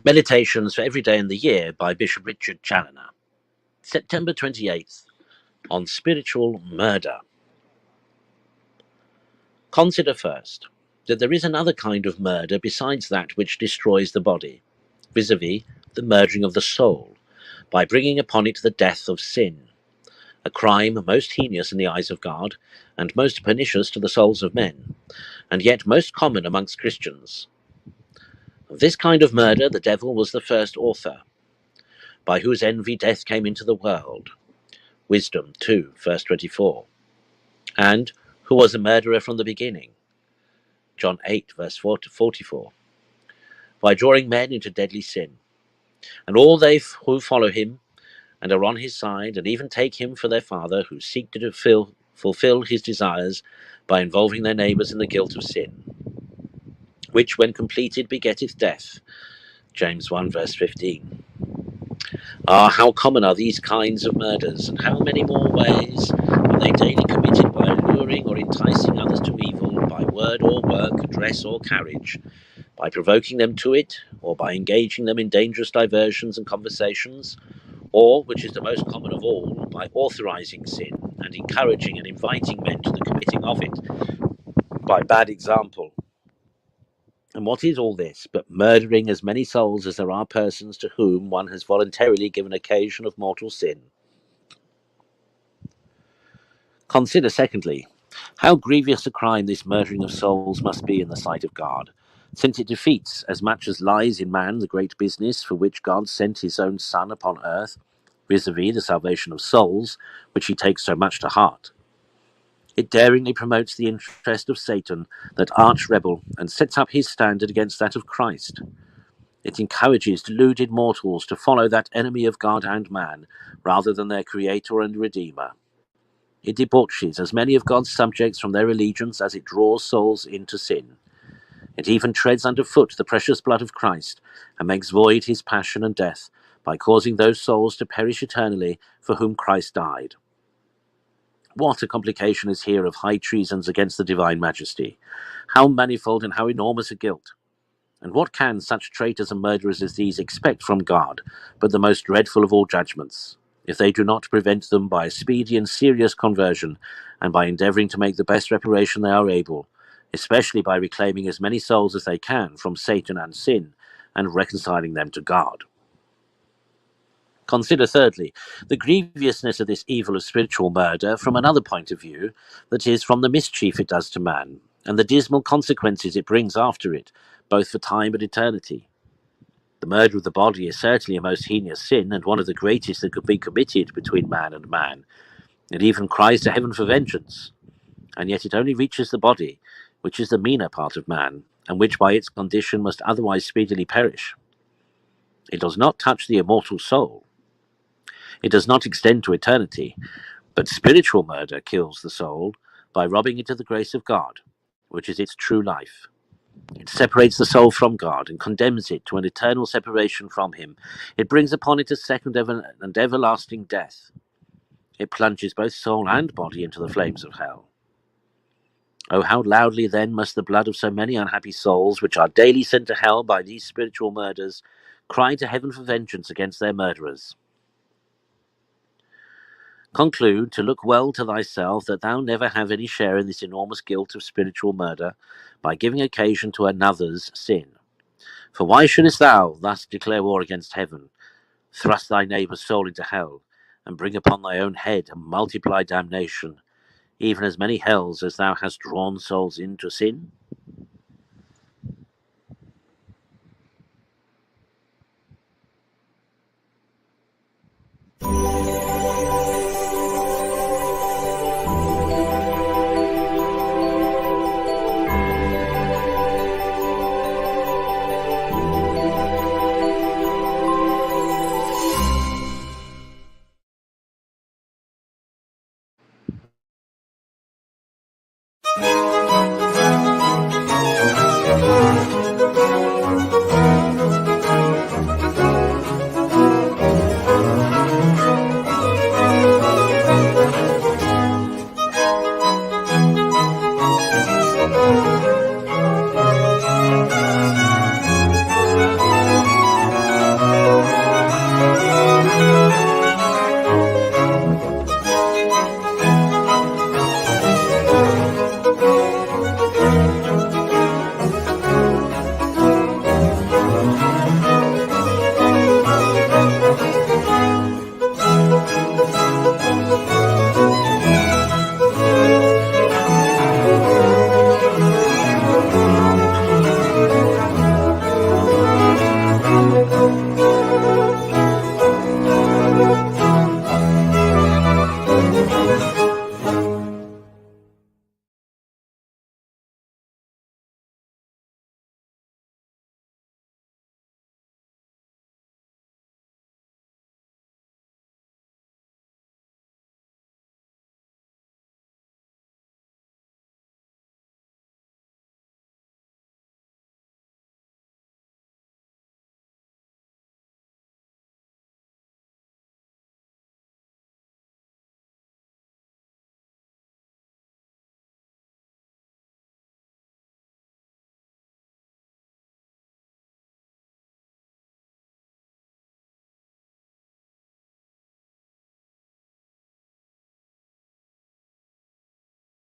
Meditations for every day in the year by Bishop Richard Challoner. September 28th, on spiritual murder. Consider first that there is another kind of murder besides that which destroys the body, vis-a-vis the murdering of the soul, by bringing upon it the death of sin, a crime most heinous in the eyes of God, and most pernicious to the souls of men, and yet most common amongst Christians. Of this kind of murder the devil was the first author, by whose envy death came into the world. Wisdom 2, verse 24. And who was a murderer from the beginning. John 8, verse 44. By drawing men into deadly sin. And all they who follow him and are on his side, and even take him for their father, who seek to fulfill his desires by involving their neighbours in the guilt of sin, which when completed begetteth death. James 1, verse 15. Ah, how common are these kinds of murders, and how many more ways are they daily committed by alluring or enticing others to evil, by word or work, address or carriage, by provoking them to it, or by engaging them in dangerous diversions and conversations, or, which is the most common of all, by authorizing sin and encouraging and inviting men to the committing of it by bad example. And what is all this but murdering as many souls as there are persons to whom one has voluntarily given occasion of mortal sin? Consider, secondly, how grievous a crime this murdering of souls must be in the sight of God, since it defeats, as much as lies in man, the great business for which God sent his own Son upon earth, vis-a-vis the salvation of souls, which he takes so much to heart. It daringly promotes the interest of Satan, that arch rebel, and sets up his standard against that of Christ. It encourages deluded mortals to follow that enemy of God and man, rather than their Creator and Redeemer. It debauches as many of God's subjects from their allegiance as it draws souls into sin. It even treads underfoot the precious blood of Christ, and makes void his passion and death, by causing those souls to perish eternally for whom Christ died. What a complication is here of high treasons against the divine majesty! How manifold and how enormous a guilt! And what can such traitors and murderers as these expect from God, but the most dreadful of all judgments, if they do not prevent them by a speedy and serious conversion, and by endeavouring to make the best reparation they are able, especially by reclaiming as many souls as they can from Satan and sin, and reconciling them to God? Consider, thirdly, the grievousness of this evil of spiritual murder from another point of view, that is, from the mischief it does to man, and the dismal consequences it brings after it, both for time and eternity. The murder of the body is certainly a most heinous sin, and one of the greatest that could be committed between man and man. It even cries to heaven for vengeance, and yet it only reaches the body, which is the meaner part of man, and which by its condition must otherwise speedily perish. It does not touch the immortal soul. It does not extend to eternity, but spiritual murder kills the soul by robbing it of the grace of God, which is its true life. It separates the soul from God and condemns it to an eternal separation from him. It brings upon it a second and everlasting death. It plunges both soul and body into the flames of hell. Oh, how loudly then must the blood of so many unhappy souls, which are daily sent to hell by these spiritual murders, cry to heaven for vengeance against their murderers. Conclude to look well to thyself, that thou never have any share in this enormous guilt of spiritual murder, by giving occasion to another's sin. For why shouldest thou thus declare war against heaven, thrust thy neighbour's soul into hell, and bring upon thy own head and multiply damnation, even as many hells as thou hast drawn souls into sin?